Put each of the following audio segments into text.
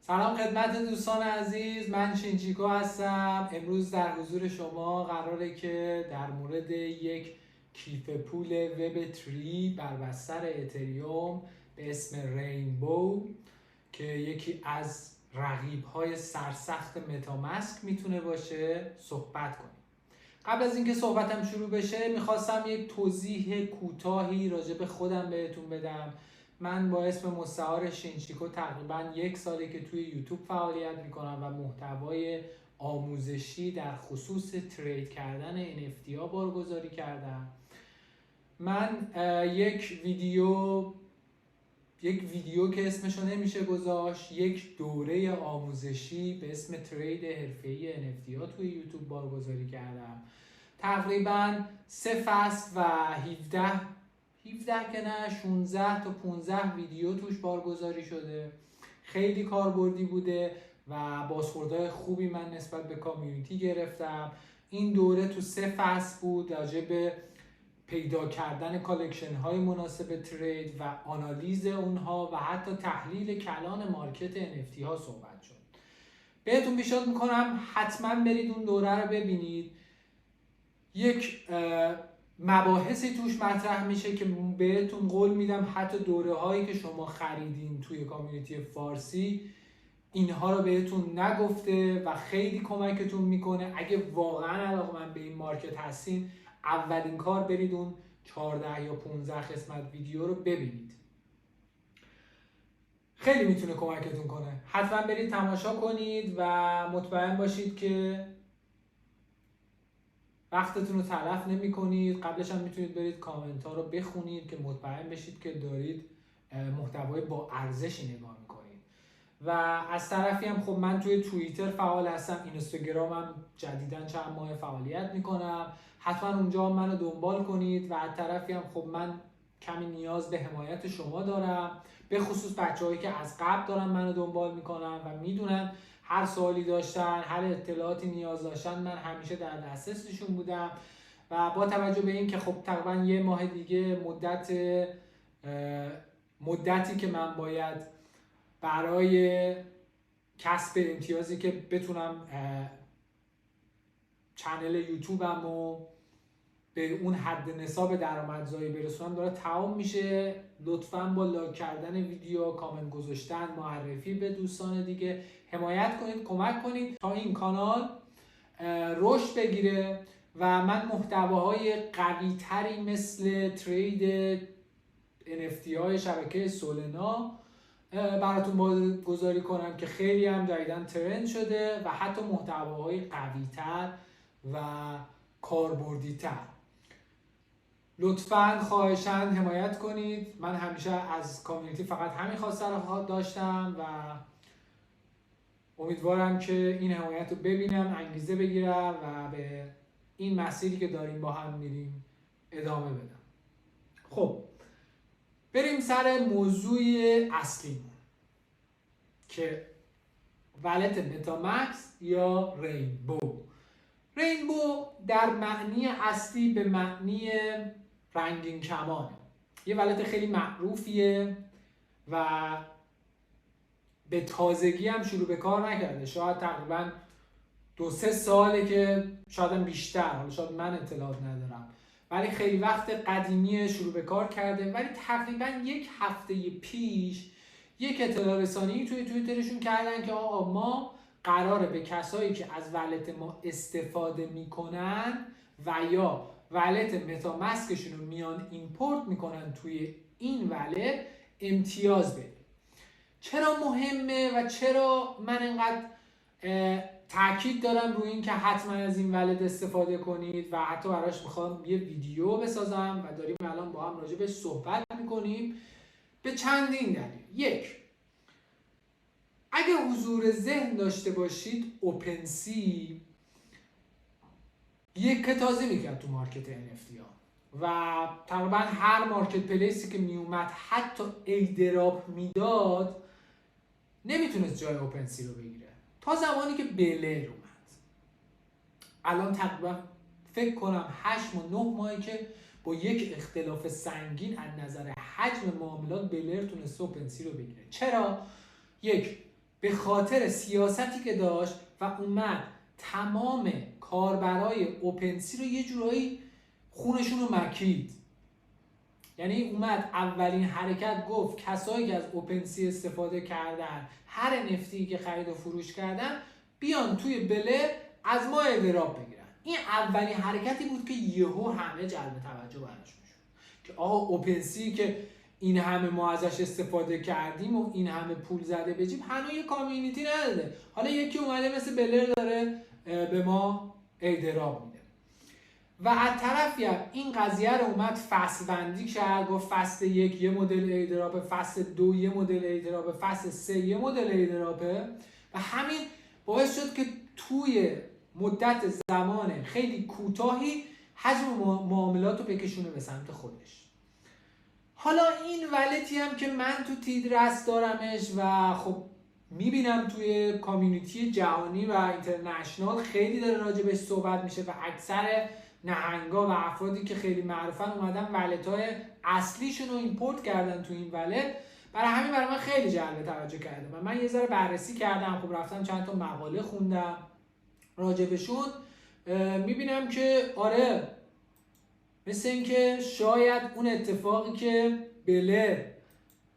سلام خدمت دوستان عزیز، من شینچیکو هستم. امروز در حضور شما قراره که در مورد یک کیف پول وب تری بر بستر اتریوم به اسم رینبو که یکی از رقیب‌های سرسخت متامسک میتونه باشه صحبت کنیم. قبل از اینکه صحبتم شروع بشه میخواستم یک توضیح کوتاهی راجع به خودم بهتون بدم. من با اسم مستعار شینچیکو تقریبا 1 ساله که توی یوتیوب فعالیت میکنم و محتوای آموزشی در خصوص ترید کردن NFT ها بارگذاری کردم. من یک ویدیو که اسمشو نمیشه گذاشت، یک دوره آموزشی به اسم ترید حرفه‌ای NFT ها توی یوتیوب بارگذاری کردم. تقریبا 3 فصل و 17 که نه 16 تا 15 ویدیو توش بارگذاری شده. خیلی کاربردی بوده و بازخوردهای خوبی من نسبت به کامیونیتی گرفتم. این دوره تو 3 فصل بود، راجع به پیدا کردن کالکشن های مناسب ترید و آنالیز اونها و حتی تحلیل کلان مارکت NFT ها صحبت شد. بهتون پیشنهاد میکنم حتما برید اون دوره رو ببینید. یک مباحثی توش مطرح میشه که بهتون قول میدم حتی دوره هایی که شما خریدین توی کامیونیتی فارسی اینها رو بهتون نگفته و خیلی کمکتون میکنه. اگه واقعا علاقه‌مند به این مارکت هستین، اولین کار برید اون 14 یا 15 قسمت ویدیو رو ببینید. خیلی میتونه کمکتون کنه. حتما برید تماشا کنید و مطمئن باشید که وقتتون رو تلف نمی کنید. قبلش هم میتونید برید کامنت ها رو بخونید که مطمئن بشید که دارید محتوای با ارزشی نگاه میکنید. و از طرفی هم خب من توی توییتر فعال هستم، اینستاگرامم جدیداً چند ماه فعالیت میکنم. حتما اونجا منو دنبال کنید و از طرفی هم خب من کمی نیاز به حمایت شما دارم، به خصوص بچه‌هایی که از قبل دارن منو دنبال میکنن و میدونن هر سوالی داشتن، هر اطلاعاتی نیاز داشتن، من همیشه در دسترسشون بودم. و با توجه به این که خب تقریبا 1 ماه دیگه مدتی که من باید برای کسب امتیازی که بتونم چنل یوتیوبم رو به اون حد نصاب درآمدزایی برسونم داره تمام میشه. لطفاً با لایک کردن ویدیو، کامنت گذاشتن، معرفی به دوستان دیگه حمایت کنید، کمک کنید تا این کانال رشد بگیره و من محتواهای قوی تری مثل ترید NFT های شبکه سولنا براتون بازگذاری کنم که خیلی هم جدیداً ترند شده و حتی محتواهای قوی تر و کاربردی تر. لطفاً خواهشاً حمایت کنید. من همیشه از کامیونیتی فقط همین خواسته رو داشتم و امیدوارم که این حمایت رو ببینم، انگیزه بگیرم و به این مسیری که داریم با هم میریم ادامه بدم. خب بریم سر موضوع اصلی که ولت متامکس یا رینبو. رینبو در معنی اصلی به معنی رنگین کمانه. یه ولت خیلی معروفیه و به تازگی هم شروع به کار نکرده. شاید تقریبا 2-3 ساله که شاید هم بیشتر، حالا شاید من اطلاعات ندارم، ولی خیلی وقت قدیمی شروع به کار کرده. ولی تقریبا 1 هفته پیش یک اطلاع رسانی توی توییترشون کردن که آقا ما قراره به کسایی که از ولت ما استفاده میکنن و یا ولت متامسکشون رو میان ایمپورت میکنن توی این ولت امتیاز بدیم. چرا مهمه و چرا من اینقدر تاکید دارم روی این که حتما از این ولت استفاده کنید و حتی براش میخوام یه ویدیو بسازم و داریم الان با هم راجع بهش صحبت میکنیم؟ به چندین دلیل. 1، اگه حضور ذهن داشته باشید، اوپنسی یک تازه میکرد تو مارکت NFT ها و تقریبا هر مارکت پلیسی که میومد حتی ایدراپ میداد نمیتونست جای اوپنسی رو بگیره تا زمانی که بلر اومد. الان تقریبا فکر کنم 8 ماه 9 ماهی که با یک اختلاف سنگین از نظر حجم معاملات بلر تونسته اوپنسی رو بگیره. چرا؟ 1، به خاطر سیاستی که داشت و اومد تمام کاربرای اوپنسی رو یه جورایی خونشون رو مکید. یعنی اومد اولین حرکت گفت کسایی که از اوپنسی استفاده کردن، هر نفتی که خرید و فروش کردن، بیان توی بلر از ما ایردراپ بگیرن. این اولین حرکتی بود که یهو همه جلب توجه براش میشد که آقا اوپنسی که این همه ما ازش استفاده کردیم و این همه پول زده به جیب، هنوز یه کامیونیتی نداده، حالا یکی اومده مثل بلر داره به ما ایردراپ میده. و از طرفی هم این قضیه رو اومد فصل بندی کرد، گفت فصل 1 یه مدل ایردراپه، فصل 2 یه مدل ایردراپه، فصل 3 یه مدل ایردراپه و همین باعث شد که توی مدت زمان خیلی کوتاهی حجم معاملات رو بکشونه به سمت خودش. حالا این ولتی هم که من تو تیدرس دارمش و خب میبینم توی کامیونیتی جهانی و اینترنشنال خیلی داره راجبش صحبت میشه و اکثر نهنگا و افرادی که خیلی معروفن اومدن ولت‌های اصلیشون رو ایمپورت کردن تو این ولت، برای همین برای من خیلی جلب توجه کرده و من یه ذره بررسی کردم، خب رفتم چند تا مقاله خوندم راجبشون، میبینم که آره مثل این که شاید اون اتفاقی که بلر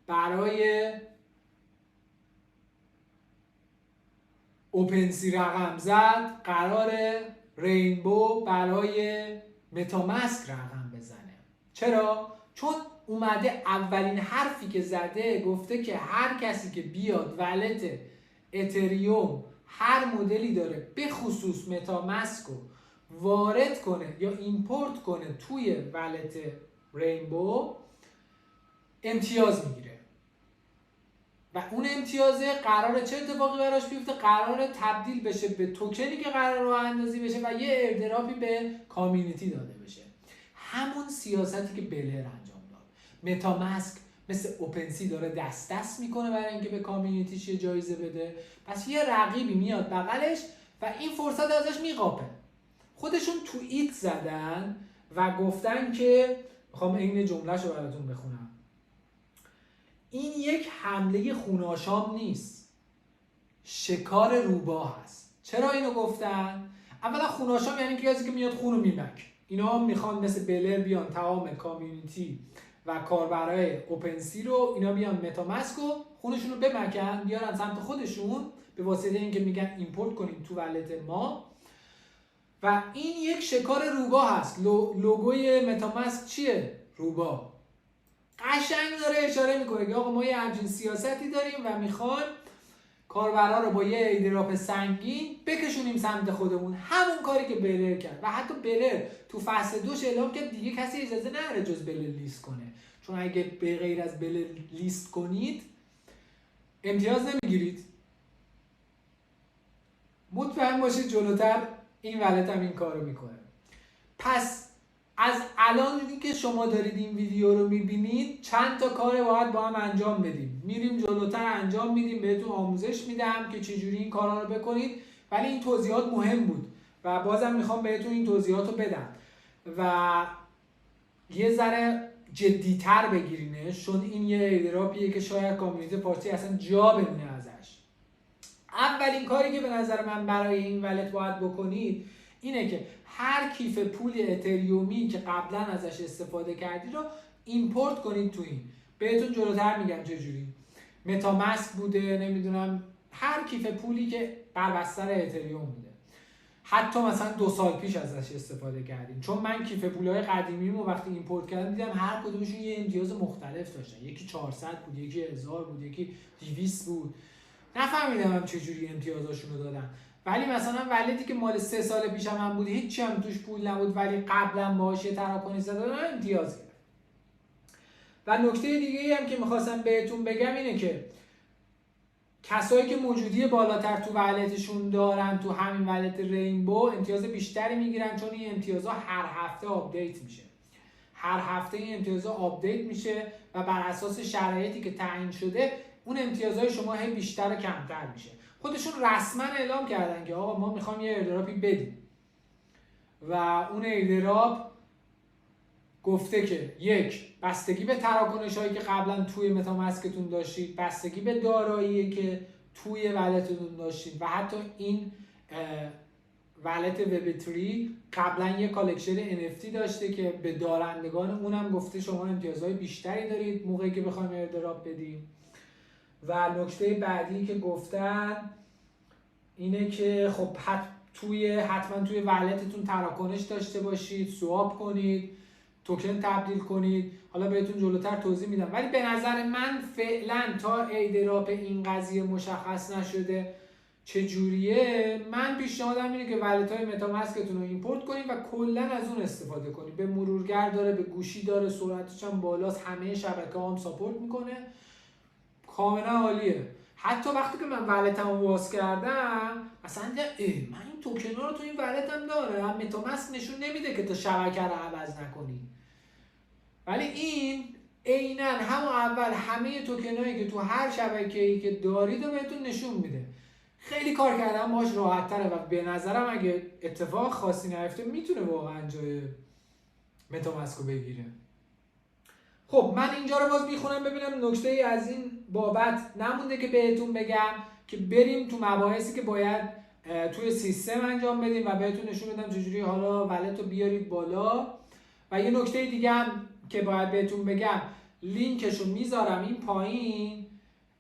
برای اوپنسی رقم زد، قراره رینبو برای متاماسک رقم بزنه. چرا؟ چون اومده اولین حرفی که زده گفته که هر کسی که بیاد ولت اتریوم هر مدلی داره به خصوص متاماسک رو وارد کنه یا ایمپورت کنه توی ولت رینبو امتیاز میگیره و اون امتیازه قراره چه اتفاقی براش بیفته؟ قراره تبدیل بشه به توکنی که قراره راه اندازی بشه و یه ایردراپی به کامیونیتی داده بشه. همون سیاستی که بلر انجام داد. متاماسک مثل اوپنسی داره دست میکنه برای اینکه به کامیونیتیش یه جایزه بده، پس یه رقیبی میاد بغلش و این فرصت ازش میقاپه. خودشون توییت زدن و گفتن که میخوام این جمله‌شو براتون بخونم: این یک حمله خوناشام نیست، شکار روباه هست. چرا اینو گفتن؟ اولا خوناشام یعنی کسی که میاد خونو میمک. اینا هم میخوان مثل بلر بیان تمام کامیونیتی و کاربرای اوپنسی رو اینا بیان متاماسک و خونشون رو بمکن بیارن سمت خودشون به واسطه اینکه میگن ایمپورت کنین تو ولت ما و این یک شکار روباه هست. لوگوی متاماسک چیه؟ روباه. قشنگ داره اشاره میکنه که آقا ما یه همچین سیاستی داریم و میخوایم کاربرا رو با یه ایردراپ سنگین بکشونیم سمت خودمون. همون کاری که بلر کرد و حتی بلر تو فصل 2 اعلام کرد دیگه کسی اجازه نداره جز بلر لیست کنه، چون اگه به غیر از بلر لیست کنید امتیاز نمیگیرید. مطمئن باشید جلوتر این ولت هم این کارو میکنه. پس از الان که شما دارید این ویدیو رو میبینید چند تا کار باید با هم انجام بدیم. میریم جلوتر انجام میدیم، بهتون آموزش میدم که چجوری این کارا رو بکنید، ولی این توضیحات مهم بود و بازم میخوام بهتون این توضیحات رو بدم و یه ذره جدی‌تر بگیرینش، چون این یه ایردراپیه که شاید کامیونیتی پارتی اصلا جا بمونه ازش. اولین کاری که به نظر من برای این ولت باید بکنید اینه که هر کیف پول اتریومی که قبلا ازش استفاده کردی رو ایمپورت کنید تو این. بهتون جلوتر میگم چجوری. متاماسک بوده، نمیدونم هر کیف پولی که بر بستر اتریوم بوده، حتی مثلا 2 سال پیش ازش استفاده کردیم، چون من کیف پولای قدیمیمو وقتی ایمپورت کردم دیدم هر کدومشون یه امتیاز مختلف داشتن، یکی 400 بود، یکی 1000 بود، یکی 200 بود. نفهمیدم هم چجوری امتیازاشون رو دادن. ولی مثلا ولتی که مال 3 سال پیش هم بود هیچی هم توش پول نبود ولی قبلا باهاش یه تراکنش زدن امتیاز گرفت. و نکته دیگه هم که میخواستم بهتون بگم اینه که کسایی که موجودی بالاتر تو ولتشون دارن تو همین ولت رینبو امتیاز بیشتری میگیرن، چون این امتیازها هر هفته آپدیت میشه. هر هفته این امتیازها آپدیت میشه و بر اساس شرایطی که تعیین شده اون امتیازهای شما هی بیشتر و کمتر میشه. خودشون رسما اعلام کردن که آقا ما میخوایم یه ایردراپی بدیم و اون ایردراپ گفته که یک، بستگی به تراکنش هایی که قبلا توی متاماسکتون داشتید، بستگی به دارایی که توی ولتتون داشتید و حتی این ولت وب3 قبلا یه کالکشن NFT داشته که به دارندگان اونم گفته شما امتیازهای بیشتری دارید موقعی که بخوایم ایردراپ بدیم. و نکته بعدی که گفتن اینه که خب حتما توی ولتتون تراکنش داشته باشید، سواب کنید، توکن تبدیل کنید. حالا بهتون جلوتر توضیح میدم، ولی به نظر من فعلا تا ایردراپ این قضیه مشخص نشده چجوریه، من پیشنهادم اینه که ولت‌های متاماسکتون رو ایمپورت کنید و کلا از اون استفاده کنید. به مرورگر داره، به گوشی داره، سرعتش هم بالاست، همه شبکه‌ها هم ساپورت میکنه، کاملا عالیه. حتی وقتی که من ولتمو باز کردم مثلا دیدم من این توکنا رو تو این ولتم دارم، متاماسک نشون نمیده که تا شبکه رو عوض نکنی، ولی این عیناً همون اول همه توکنایی که تو هر شبکه‌ای که دارید رو بهتون نشون میده. خیلی کار کردم باهاش راحت‌تره و به نظرم اگه اتفاق خاصی نیفته میتونه واقعا جای متاماسک رو بگیره. خب من اینجا رو باز میخونم ببینم نکته ای از این بابت نمونده که بهتون بگم، که بریم تو مباحثی که باید توی سیستم انجام بدیم و بهتون نشون بدم چجوری حالا ولت رو بیارید بالا. و یه نکته دیگه هم که باید بهتون بگم، لینکش رو میذارم این پایین،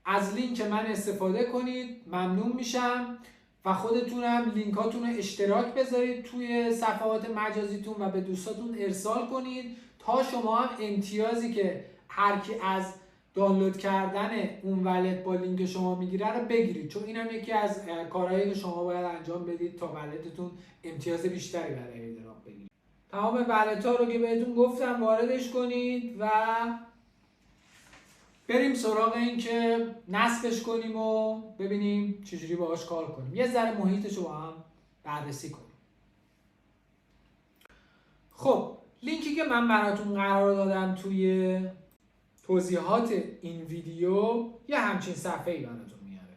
از لینک من استفاده کنید، ممنون میشم. و خودتونم لینکاتون رو اشتراک بذارید توی صفحات مجازیتون و به دوستاتون ارسال کنید تا شما هم امتیازی که هر کی از دانلود کردن اون ولت با لینک شما میگیره رو بگیرید، چون اینم یکی از کارهایی که شما باید انجام بدید تا ولتتون امتیاز بیشتری برای ایردراپ بگیرید. تمام ولت‌ها رو که بهتون گفتم واردش کنید و بریم سراغ این که نصبش کنیم و ببینیم چجوری باهاش کار کنیم، یه ذره محیطش رو با هم بررسی کنیم. خب لینکی که من براتون قرار دادم توی توضیحات این ویدیو یه همچین صفحه‌ای براتون میاره.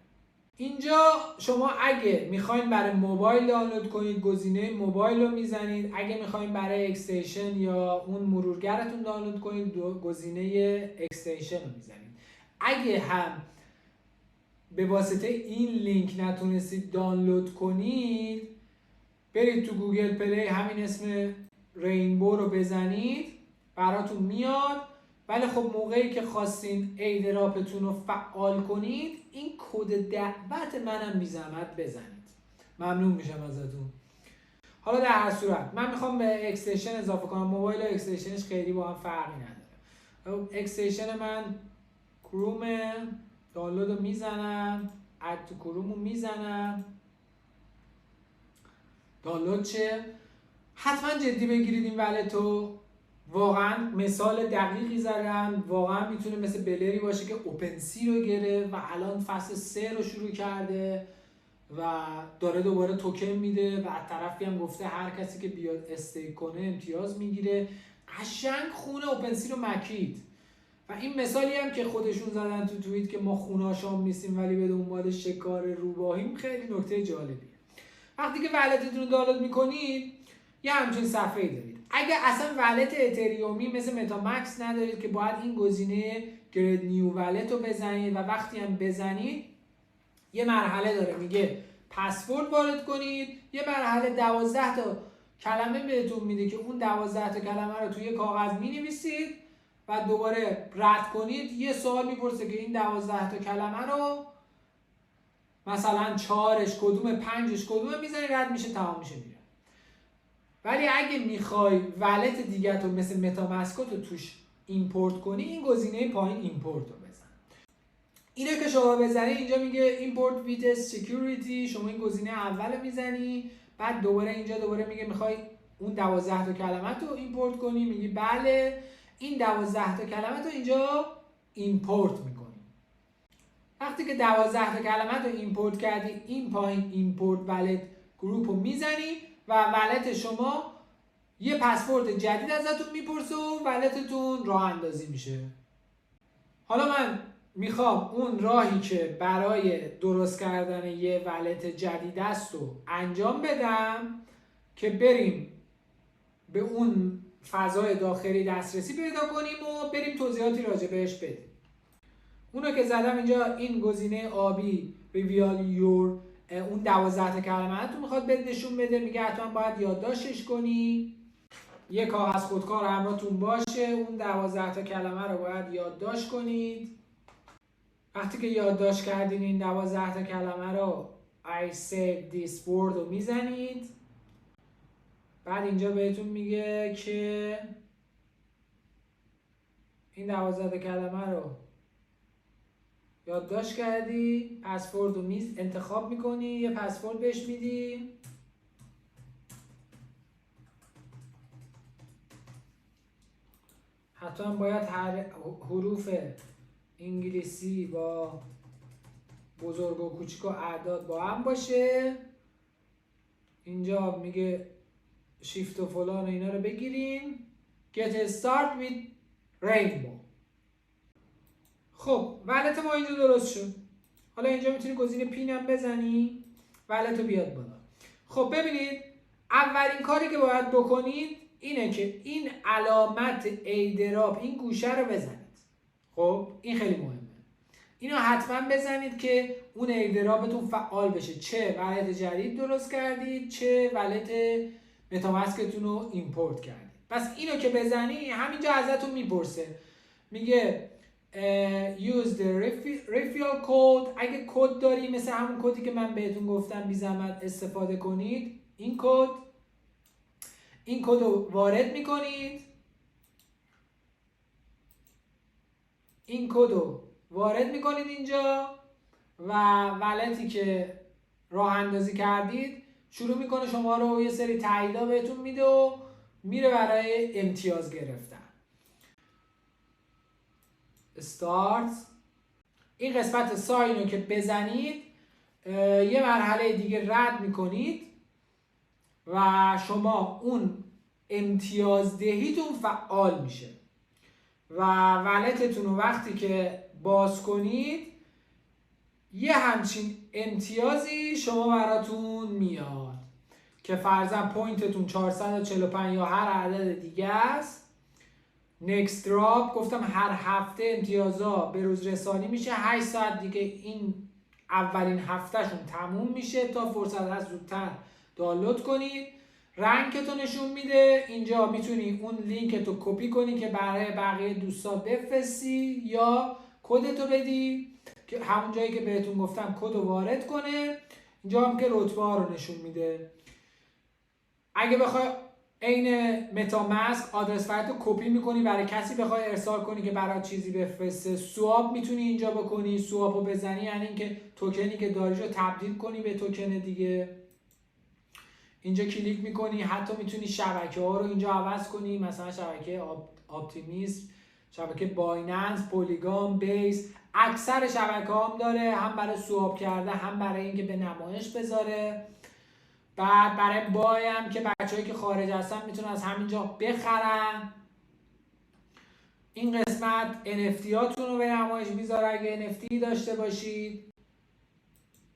اینجا شما اگه میخواین برای موبایل دانلود کنید گزینه موبایل رو میزنید، اگه میخواین برای اکستنشن یا اون مرورگرتون دانلود کنید گزینه اکستنشن رو میزنید. اگه هم به واسطه این لینک نتونستید دانلود کنید، برید تو گوگل پلی همین اسم رینبو رو بزنید براتون میاد. ولی خب موقعی که خواستین ایردراپتون رو فعال کنید این کد دعوت منم بی زحمت بزنید، ممنون میشم ازتون. حالا در هر صورت من میخوام به اکستنشن اضافه کنم، موبایل و اکستنشنش خیلی با هم فرقی نداره. اکستنشن من کروم، دانلود رو میزنم، اد تو کروم رو میزنم، دانلود چه؟ حتما جدی بگیرید این ولتو، واقعا مثال دقیقی زدم، واقعا میتونه مثل بلری باشه که اوپنسی رو گرفت و الان فصل 3 رو شروع کرده و داره دوباره توکن میده و از طرفی هم گفته هر کسی که بیاد استیک کنه امتیاز میگیره. قشنگ خونه اوپنسی رو مکید و این مثالی هم که خودشون زدن تو توییت که ما خوناشام نیستیم ولی به دنبال شکار روباهیم، خیلی نکته جالبیه. وقتی که ولتتون رو دانلود میکنید یه همچین صفحه‌ای دارید. اگه اصلا ولت اتریومی مثل متامکس ندارید که باید این گزینه گرید نیو ولت رو بزنید و وقتی هم بزنید یه مرحله داره میگه پسورد وارد کنید، یه مرحله 12 تا کلمه بهتون میده که اون 12 تا کلمه رو توی کاغذ مینویسید و دوباره رد کنید. یه سوال میپرسه که این 12 تا کلمه رو مثلا 4ش کدوم، 5ش کدومه، میزنی رد میشه، تمام میشه میره. ولی اگه میخوای ولت دیگه تو مثل متاماسکت رو توش ایمپورت کنی این گزینه پایین ایمپورت رو بزن. اینو که شما بزنی اینجا میگه ایمپورت ویت سکیوریتی، شما این گزینه اول میزنی، بعد دوباره اینجا دوباره میگه میخوای اون 12 تا کلمه رو ایمپورت کنی، میگی بله، این 12 تا کلمه رو اینجا ایمپورت میکنی. وقتی که 12 تا کلمه رو ایمپورت کردی این پایین ایمپورت ولت گروپ رو میزنی و ولت شما یه پسورد جدید ازتون میپرسه و ولتتون راه اندازی میشه. حالا من میخوام اون راهی که برای درست کردن یه ولت جدید است رو انجام بدم که بریم به اون فضای داخلی دسترسی پیدا کنیم و بریم توضیحاتی راجع بهش بدیم. اونو که زدم اینجا این گزینه آبی reveal your اون 12 تا کلمه تو میخواد بهت نشون بده. میگه حتما باید یادداشتش کنی، یه کاغذ خودکار همراهتون باشه، اون 12 تا کلمه رو باید یادداشت کنید. وقتی که یادداشت کردین این 12 تا کلمه رو I said this word رو میزنید. بعد اینجا بهتون میگه که این 12 تا کلمه رو یادداشت کردی، پسورد رو انتخاب میکنی، یه پسورد بهش میدی. حتما باید حروف انگلیسی با بزرگ و کوچیک و اعداد با هم باشه. اینجا میگه شیفت و فلان و اینا رو بگیرین. Get start with rainbow. خب ولت ما اینجا درست شد. حالا اینجا میتونی گزینه پین هم بزنی، ولت رو بیاد بالا. خب ببینید اولین کاری که باید بکنید اینه که این علامت ایدراپ این گوشه رو بزنید. خب این خیلی مهمه، اینو حتما بزنید که اون ایدراپتون فعال بشه. چه ولت جدید درست کردید، چه ولت متامسکتون رو ایمپورت کردید. پس اینو که بزنی همینجا ازتون میپرسه، میگه use the refill code. اگه کد داری مثل همون کدی که من بهتون گفتم بی زحمت استفاده کنید. این کد رو وارد میکنید، این کد رو وارد میکنید اینجا و ولتی که راه اندازی کردید شروع میکنه شما رو یه سری تاییدا بهتون میده و میره برای امتیاز گرفتن. start. این قسمت ساین رو که بزنید یه مرحله دیگه رد میکنید و شما اون امتیازدهیتون فعال میشه و ولتتون رو وقتی که باز کنید یه همچین امتیازی شما براتون میاد که فرضاً پوینتتون 445 یا هر عدد دیگه است. next drop گفتم هر هفته امتیازا به روز رسانی میشه. 8 ساعت دیگه این اولین هفتهشون تموم میشه تا فرصت هست زودتر دانلود کنید. رنکتو نشون میده. اینجا میتونی اون لینکتو کپی کنی که برای بقیه دوستا بفرستی یا کدتو بدی که همون جایی که بهتون گفتم کدو وارد کنه. اینجا هم که رتبه ها رو نشون میده. اگه بخوای عین متامسک آدرس فایلتو کپی میکنی برای کسی بخوای ارسال کنی که برات چیزی بفرسته، سواب میتونی اینجا بکنی. سوابو بزنی یعنی اینکه توکنی که داریشو تبدیل کنی به توکن دیگه. اینجا کلیک میکنی. حتی میتونی شبکه ها رو اینجا عوض کنی، مثلا شبکه آپتیمیسم، شبکه بایننس، پولیگون، بیس. اکثر شبکه هم داره، هم برای سواب کرده هم برای اینکه به نمایش بذاره. بعد برای بای هم که بچه‌هایی که خارج هستن میتونن از همینجا بخرن. این قسمت NFT هاتون رو به نمایش میذاره اگه NFT داشته باشید.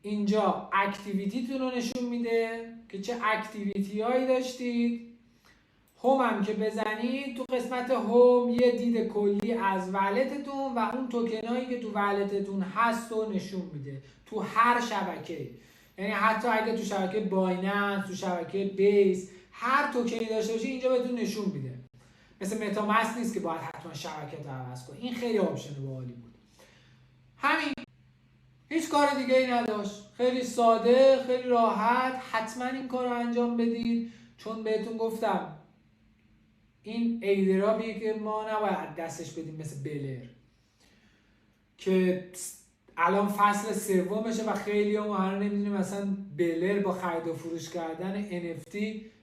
اینجا اکتیویتی تون رو نشون میده که چه اکتیویتی هایی داشتید. هوم هم که بزنید تو قسمت هوم یه دید کلی از ولتتون و اون توکن هایی که تو ولتتون هست رو نشون میده تو هر شبکه. یعنی حتی اگه تو شبکه بایننس، تو شبکه بیس هر توکنی داشته باشی اینجا بهتون نشون میده. مثل متامسک نیست که باید حتما شبکه رو عوض کنی. این خیلی آپشن باحالی بود. همین، هیچ کار دیگه ای نداشت. خیلی ساده، خیلی راحت. حتما این کار رو انجام بدید چون بهتون گفتم این ایدرابیه که ما نباید دستش بدیم مثل بلر که الان فصل سومشه و خیلی هم هنوز نمیدونیم مثلا بلر با خرید و فروش کردن NFT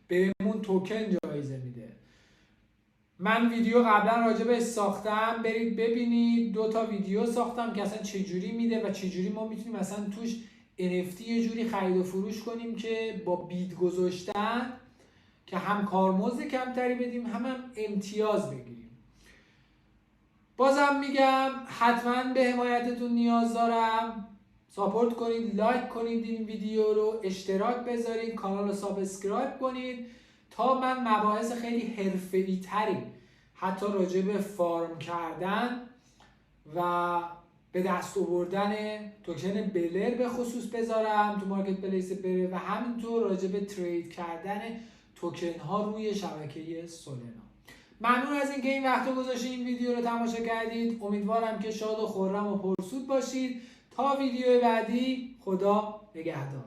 بهمون توکن جایزه میده. من ویدیو قبلا راجبش ساختم، برید ببینید. 2 تا ویدیو ساختم که اصلا چجوری میده و چجوری ما میتونیم مثلا توش NFT یه جوری خرید و فروش کنیم که با بید گذاشتن که هم کارمزد کمتری بدیم هم امتیاز بگیریم. بازم میگم حتما به حمایتتون نیاز دارم. ساپورت کنید، لایک کنید این ویدیو رو، اشتراک بذارید، کانال رو سابسکرایب کنید تا من مباحث خیلی حرفه‌ای تری حتی راجع به فارم کردن و به دست آوردن توکن بلر به خصوص بذارم تو مارکت پلیس بلر و همینطور راجع به ترید کردن توکن ها روی شبکه سولنا. ممنون از اینکه این وقت گذاشتید این ویدیو رو تماشا کردید. امیدوارم که شاد و خرم و پرسود باشید. تا ویدیو بعدی، خدا نگهدار.